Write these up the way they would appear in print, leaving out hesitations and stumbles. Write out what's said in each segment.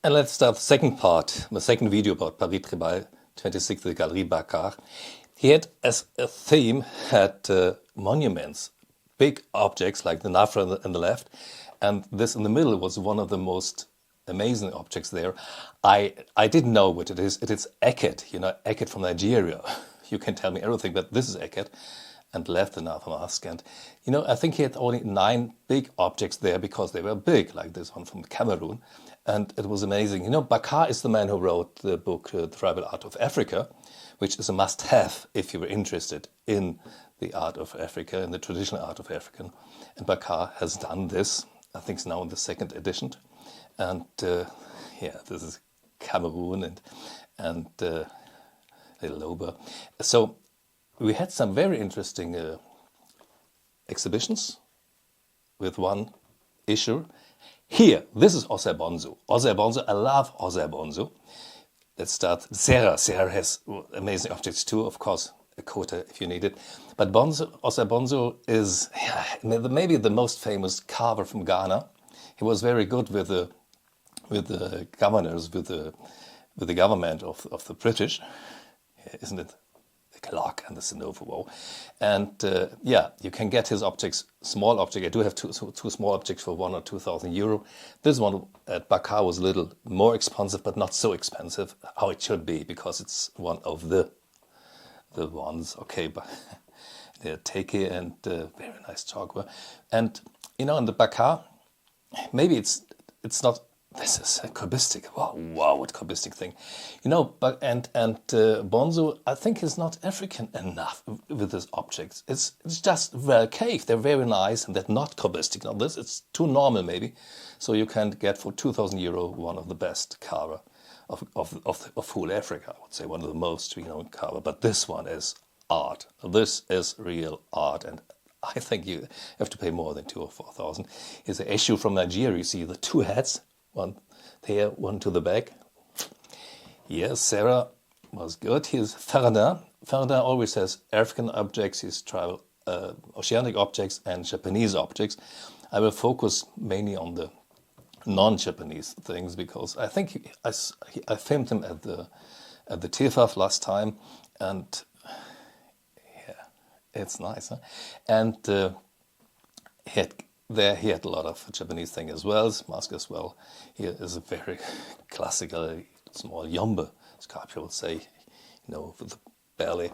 And let's start the second part, the second video about Paris Tribal 26, the Galerie Bacquart. He had as a theme monuments, big objects like the Nafra on the left, and this in the middle was one of the most amazing objects there. I didn't know what it is. It is Eket, Eket from Nigeria. You can tell me everything, but this is Eket. And left the Nafra mask. And, I think he had only 9 big objects there because they were big, like this one from Cameroon. And it was amazing. Bacquart is the man who wrote the book, The Tribal Art of Africa, which is a must-have if you were interested in the art of Africa, in the traditional art of Africa. And Bacquart has done this, I think it's now in the 2nd edition. And, this is Cameroon and Little Ober. So we had some very interesting exhibitions with one issue. Here, this is Ocerbonzo. Ocerbonzo, I love Ocerbonzo. Let's start. Serra. Serra has amazing objects too, of course, a quota if you need it. But Ocerbonzo is maybe the most famous carver from Ghana. He was very good with the governors, with the government of the British, isn't it? Larroque and the Sanovo. And you can get his objects, small object. I do have two small objects for 1,000 or 2,000 euro. This one at Bacquart was a little more expensive, but not so expensive, how it should be, because it's one of the ones. Okay, but they're takey and very nice chalkware. And in the Bacquart, maybe it's not. This is a cubistic. Wow, what cubistic thing. But Bonzo, I think, is not African enough with his objects. It's just well caved. They're very nice and they're not cubistic. Now this, it's too normal maybe. So you can get for 2,000 euro one of the best carver of whole Africa. I would say one of the most renowned carver. But this one is art. This is real art, and I think you have to pay more than 2,000 or 4,000. Here's an issue from Nigeria. You see the 2 heads. One there, one to the back. Yes, Serra was good. Here's Ferrandin. Ferrandin always has African objects, his tribal Oceanic objects and Japanese objects. I will focus mainly on the non-Japanese things because I think I filmed him at the Kerefoff last time, and it's nice. Huh? And he had a lot of Japanese thing as well, mask as well. Here is a very classical small yombe sculpture, I would say, with the belly,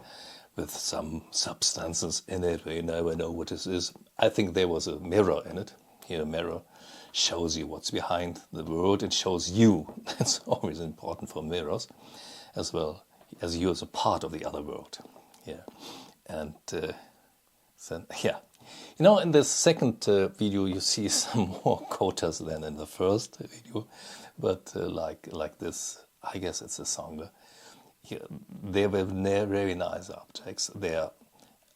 with some substances in it where you never know what this is. I think there was a mirror in it. Here a mirror shows you what's behind the world. It shows you. That's always important for mirrors, as well as you as a part of the other world. Yeah, and in the second video you see some more quotas than in the first video, but like this, I guess it's a song. They were very nice objects. They are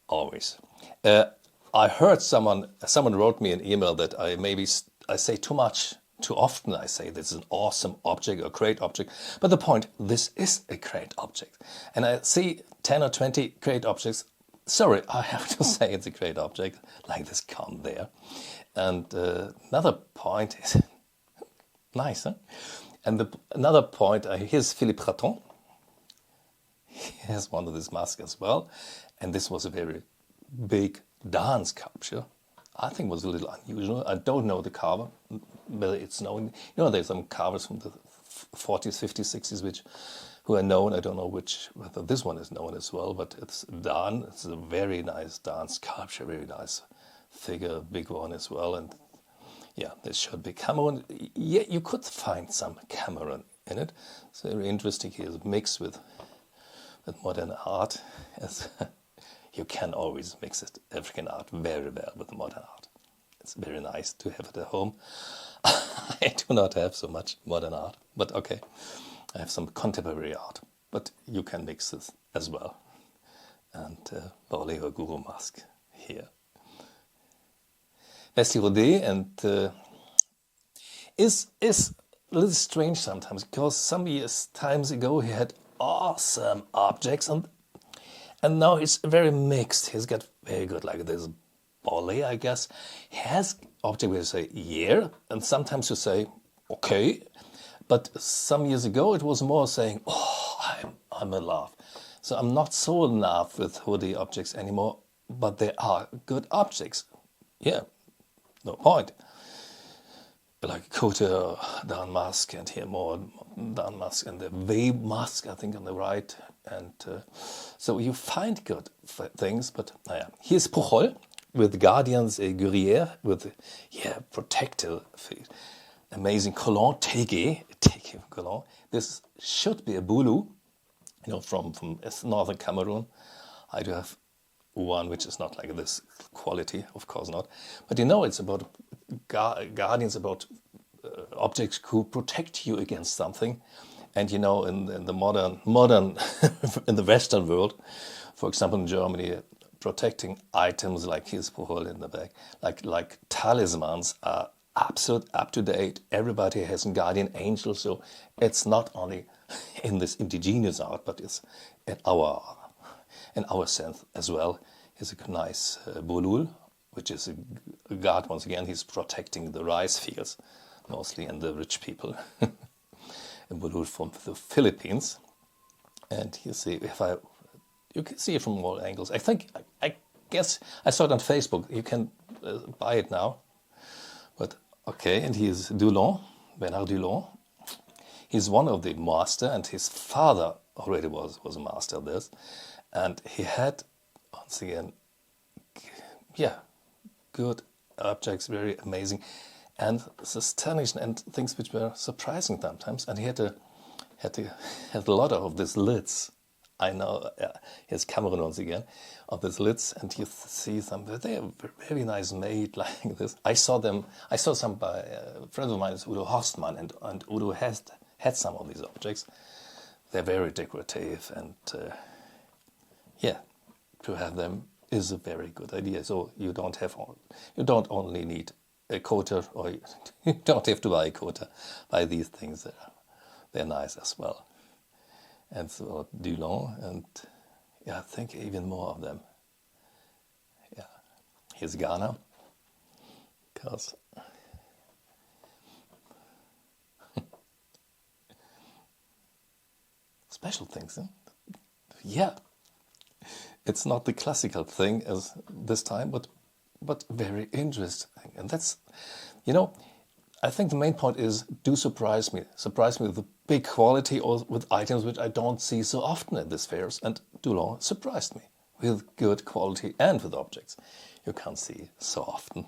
always. I heard someone wrote me an email that I say too much. Too often I say this is an awesome object, a great object, but the point, this is a great object. And I see 10 or 20 great objects. Sorry, I have to say it's a great object, like this con there. And another point is, nice, huh? And another point, here's Philippe Ratton. He has one of these masks as well. And this was a very big dance sculpture. I think it was a little unusual. I don't know the carver, whether it's known. There's some carvers from the 40s, 50s, 60s, who are known. I don't know whether this one is known as well, but it's done. It's a very nice dance sculpture, very nice figure, big one as well. And this should be Cameroon. Yeah, you could find some Cameroon in it. It's very interesting. Here's a mix with modern art. As you can always mix it, African art very well with modern art. It's very nice to have it at home. I do not have so much modern art, but okay. I have some contemporary art, but you can mix this as well. And Rolley or Guru mask here. Hourdé and is a little strange sometimes, because some times ago he had awesome objects and now it's very mixed. He's got very good, like this Rolley, I guess. He has object where you say, yeah, and sometimes you say, okay. But some years ago, it was more saying, oh, I'm in love. So I'm not so in love with Hourdé objects anymore, but they are good objects. Yeah, no point. Like Cote down mask, and here more down mask, and the wave mask, I think, on the right. And so you find good things, but here's Poujol with Guardians Guerrière with protective, amazing Colon Tege Colon. This should be a Bulu, from northern Cameroon. I do have one which is not like this quality, of course not. But it's about guardians, about objects who protect you against something. And in the modern in the Western world, for example in Germany, protecting items like his Poujol in the back, like talismans are absolute up to date. Everybody has a guardian angel, so it's not only in this indigenous art, but it's in our sense as well. Here's a nice Bolul, which is a guard. Once again, he's protecting the rice fields, mostly, and the rich people. A Bolul from the Philippines, and you see, you can see it from all angles. I guess I saw it on Facebook. You can buy it now, but okay. And he is Dulon, Bernard Dulon. He's one of the master, and his father already was a master of this, and he had, once again, good objects, very amazing, and astonishing, and things which were surprising sometimes. And he had a lot of these lids. I know, here's Cameroon once again, of these lids, and you see some, they are very nice made like this. I saw some by a friend of mine, is Udo Horstmann, and Udo had some of these objects. They're very decorative, and to have them is a very good idea. So you don't only need a coater, or you don't have to buy a coater. Buy these things. They're nice as well. And so Dulon, and I think even more of them. Yeah, here's Ghana, because special things. Yeah, it's not the classical thing as this time, but very interesting. And that's, I think the main point is, do surprise me with the big quality, or with items which I don't see so often at these fairs. And Dulon surprised me with good quality and with objects you can't see so often,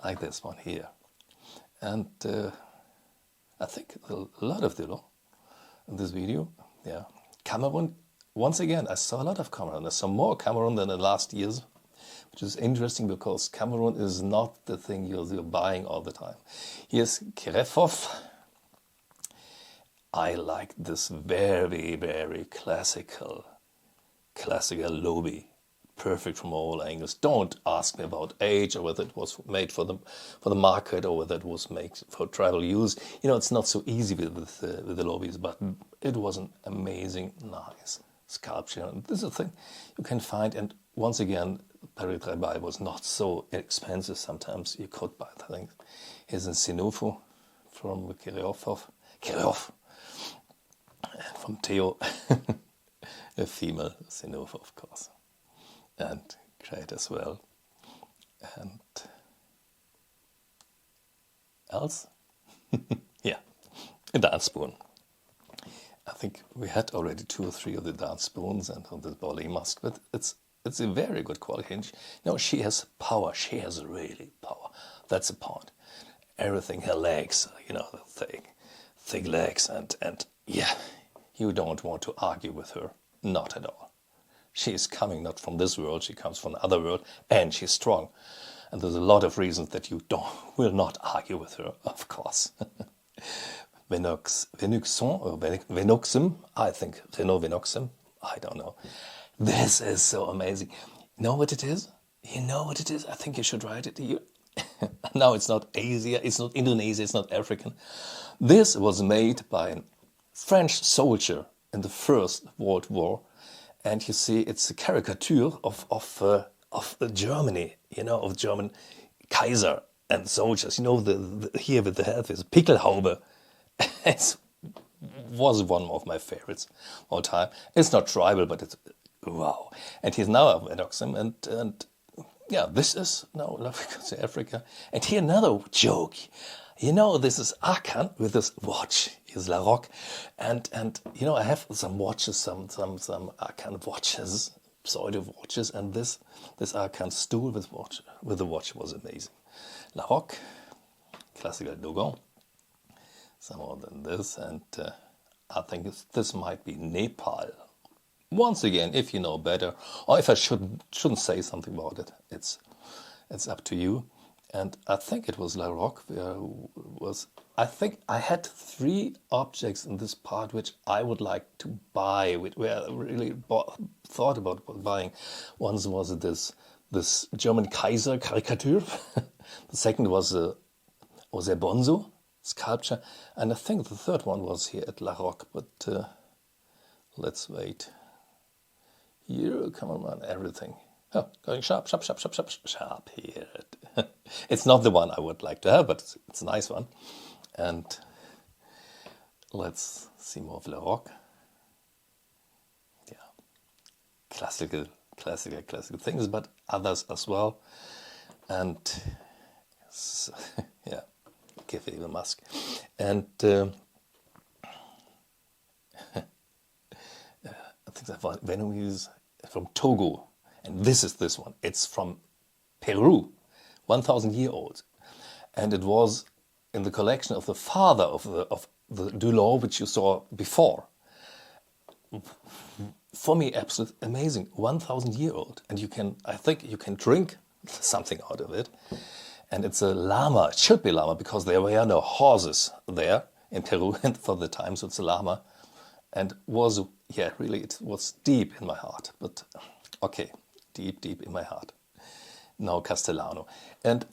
like this one here. And I think a lot of Dulon in this video. Yeah, Cameroon. Once again, I saw a lot of Cameroon. I saw more Cameroon than in the last years, which is interesting, because Cameroon is not the thing you're buying all the time. Here's Kerefoff. I like this very, very classical lobby. Perfect from all angles. Don't ask me about age, or whether it was made for the market, or whether it was made for travel use. It's not so easy with the lobbies, but it was an amazing, nice sculpture. And this is a thing you can find. And once again, Paris Travail was not so expensive. Sometimes you could buy the things. Here's a Sinufo from Kerefoff, from Theo, a female Sinufo, of course, and great as well. And else, a dance spoon. I think we had already 2 or 3 of the dance spoons and on the Rolley mask, but it's a very good quality. And she has power. She has really power. That's the point. Everything, her legs, the thick legs, and you don't want to argue with her. Not at all. She is coming not from this world. She comes from the other world, and she's strong. And there's a lot of reasons that you will not argue with her, of course. Vanuxem, or Vanuxem, I think. Vanuxem, I don't know. This is so amazing. You know what it is? I think you should write it. No, it's not Asia, it's not Indonesia, it's not African. This was made by a French soldier in the First World War. And you see, it's a caricature of Germany, of German Kaiser and soldiers. Here with the head is Pickelhaube. it was one of my favorites all time. It's not tribal, but it's wow. And he's now at Vanuxem, and yeah, this is now to Africa. And here another joke. You know, this is Arkan with this watch. Here's Larroque, and you know, I have some watches, some Arkan watches, pseudo watches, and this Arkan stool with the watch was amazing. Larroque, classical Dulon, some more than this, and I think this might be Nepal. Once again, if you know better, or if I shouldn't say something about it, it's up to you. And I think it was Larroque. I think I had 3 objects in this part which I would like to buy, where I really thought about buying. One was this German Kaiser caricature. The second was a Bonzo sculpture, and I think the third one was here at Larroque. But let's wait. Here, come on, man, everything. Oh, going sharp here. It's not the one I would like to have, but it's a nice one. And let's see more of Larroque. Yeah, classical things, but others as well. And yeah, give it a mask. And I think that Vanuxem from Togo, and this is this one. It's from Peru, 1,000 year old, and it was in the collection of the father of the Dulon, which you saw before. For me, absolutely amazing. 1,000 year old, and I think you can drink something out of it. And it's a llama. It should be llama because there were no horses there in Peru and for the time, so it's a llama. And it was deep in my heart. But okay, deep in my heart. Now Castellano. And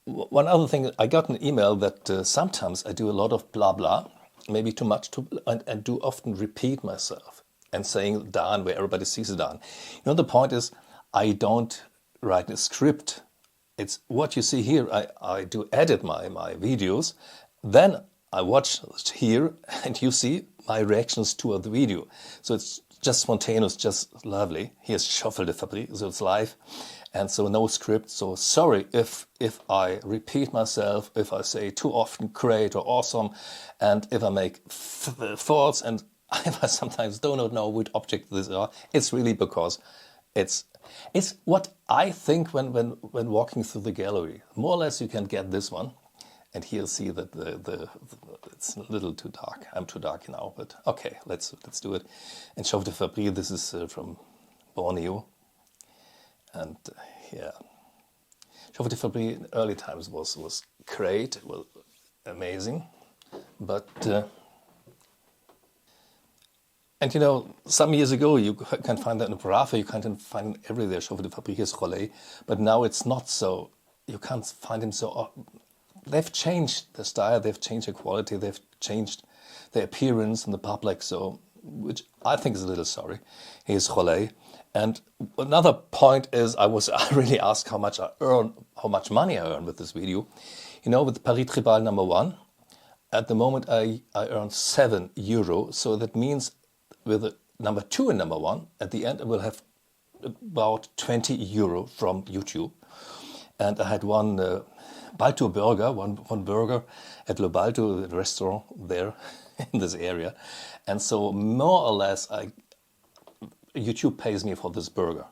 one other thing, I got an email that sometimes I do a lot of blah blah, maybe too much, and do often repeat myself and saying Dan where everybody sees a Dan. You know, the point is, I don't write a script. It's what you see here. I do edit my videos, then I watch here, and you see my reactions to the video. So it's just spontaneous, just lovely. Here's Schoffel de Fabry, so it's live, and so no script. So sorry if I repeat myself, if I say too often great or awesome, and if I make thoughts, and if I sometimes do not know which object these are. It's really because it's what I think when walking through the gallery. More or less you can get this one. And here you see that it's a little too dark. I'm too dark now, but okay, let's do it. And Schoffel de Fabry, this is from Borneo. And yeah, Schoffel de Fabry in early times was great, it was amazing. But and you know, some years ago you can find that in Brafa, you can't find it everywhere. Schoffel de Fabry is Rolley, but now it's not so. You can't find him so. They've changed the style, they've changed the quality, they've changed the appearance in the public, so which I think is a little sorry. He is Rolley. And another point is I really asked how much money I earn with this video. You know, with Paris Tribal #1, at the moment I earn €7. So that means with the #2 and #1, at the end I will have about €20 from YouTube. And I had one Balto burger, one burger at Le Balto, the restaurant there in this area. And so more or less YouTube pays me for this burger.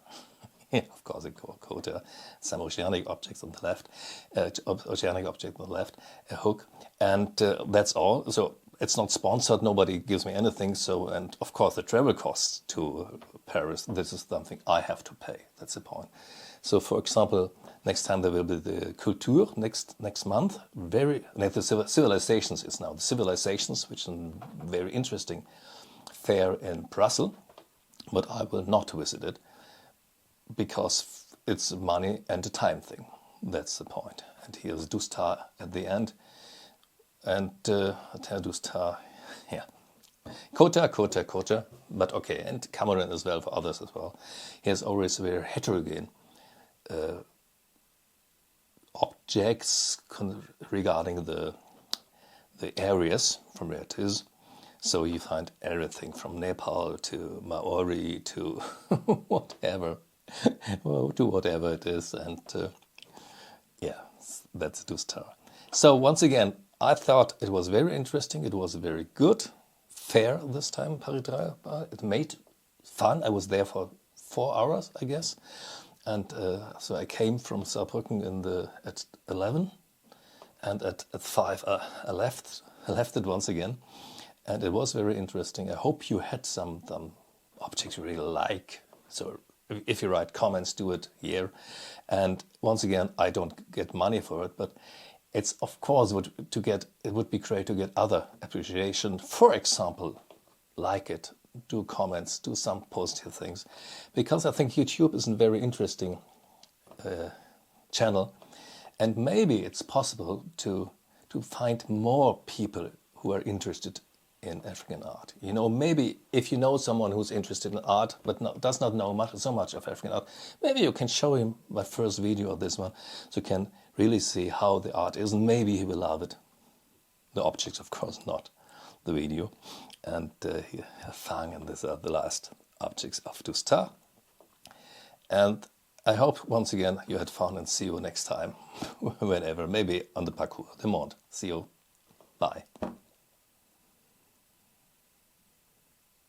Yeah, of course, it could some oceanic objects on the left, a hook, and that's all. So it's not sponsored, nobody gives me anything. So, and of course the travel costs to Paris, this is something I have to pay. That's the point. So for example, next time there will be the Culture next month. The Civilizations is now the Civilizations, which is a very interesting fair in Brussels. But I will not visit it because it's a money and a time thing. That's the point. And here's Doustar at the end. And Doustar, yeah. Kota, but okay. And Cameron as well, for others as well. Here's always very heterogeneous objects regarding the the areas from where it is. So you find everything from Nepal to Maori to whatever, well, to whatever it is. And yeah, that's Doustar. So once again, I thought it was very interesting. It was very good, fair this time, Paris-Dry. It made fun. I was there for 4 hours, I guess. And so I came from Saarbrücken at 11. And at 5 I left it once again. And it was very interesting. I hope you had some objects you really like. So if you write comments, do it here. And once again, I don't get money for it, but it's of course it would be great to get other appreciation. For example, like it, do comments, do some positive things, because I think YouTube is a very interesting channel, and maybe it's possible to find more people who are interested in African art. You know, maybe if you know someone who's interested in art but does not know so much of African art, maybe you can show him my first video of this one, so you can really see how the art is, and maybe he will love it. The objects, of course, not the video. And have fun, and these are the last objects of Doustar. And I hope once again you had fun, and see you next time, whenever, maybe on the Parcours du Monde. See you. Bye.